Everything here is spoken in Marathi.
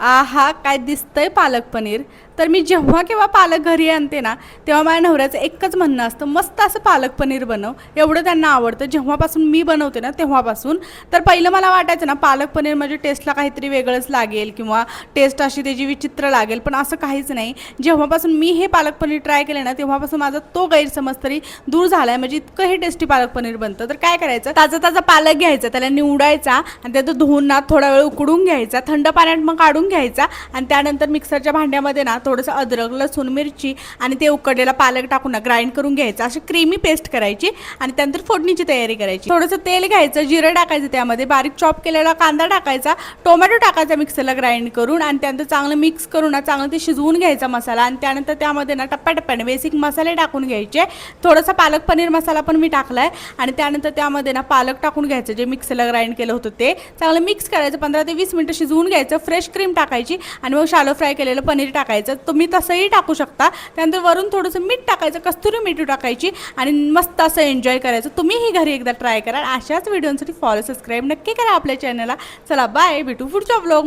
आहा, काय दिसतंय पालक पनीर. तर मी जेव्हा केव्हा पालक घरी आणते ना, तेव्हा माझ्या नवऱ्याचं एकच म्हणणं असतं, मस्त असं पालक पनीर बनव. एवढं त्यांना आवडतं. जेव्हापासून मी बनवते ना तेव्हापासून. तर पहिलं मला वाटायचं ना पालक पनीर म्हणजे टेस्टला काहीतरी वेगळंच लागेल किंवा टेस्ट अशी त्याची विचित्र लागेल, पण असं काहीच नाही. जेव्हापासून मी हे पालक पनीर ट्राय केलं ना तेव्हापासून माझा तो गैरसमज तरी दूर झाला आहे. म्हणजे इतकं हे टेस्टी पालक पनीर बनतं. तर काय करायचं, ताजा ताजा पालक घ्यायचा, त्याला निवडायचा आणि त्याचं धुवून ना थोडा वेळ उकडून घ्यायचा, थंड पाण्यात मग काढून घ्यायचा आणि त्यानंतर मिक्सरच्या भांड्यामध्ये ना थोडंसं अद्रक, लसूण, मिरची आणि ते उकडलेला पालक टाकून ना ग्राइंड करून घ्यायचं. अशी क्रीमी पेस्ट करायची आणि त्यानंतर फोडणीची तयारी करायची. थोडंसं तेल घ्यायचं, जिरं टाकायचं, त्यामध्ये बारीक चॉप केलेला कांदा टाकायचा, टोमॅटो टाकायचा मिक्सरला ग्राइंड करून आणि त्यानंतर चांगलं मिक्स करून ना चांगलं ते शिजवून घ्यायचा मसाला आणि त्यानंतर त्यामध्ये ना टप्प्याटप्प्याने बेसिक मसाले टाकून घ्यायचे. थोडासा पालक पनीर मसाला पण मी टाकलाय आणि त्यानंतर त्यामध्ये ना पालक टाकून घ्यायचं, जे मिक्सरला ग्राइंड केलं होतं ते चांगलं मिक्स करायचं. 15 ते 20 मिनिटं शिजवून घ्यायचं. फ्रेश क्रीम टाकायची आणि मग शालो फ्राय केलेलं पनीर टाकायचं. तुम्ही तसंही टाकू शकता. त्यानंतर वरून थोडंसं मीठ टाकायचं, कस्तुरी मीठ टाकायची आणि मस्त असं एन्जॉय करायचं. तुम्हीही घरी एकदा ट्राय करा. अशाच व्हिडिओसाठी फॉलो सबस्क्राईब नक्की करा आपल्या चॅनलला. चला बाय, भेटू पुढच्या व्लॉग.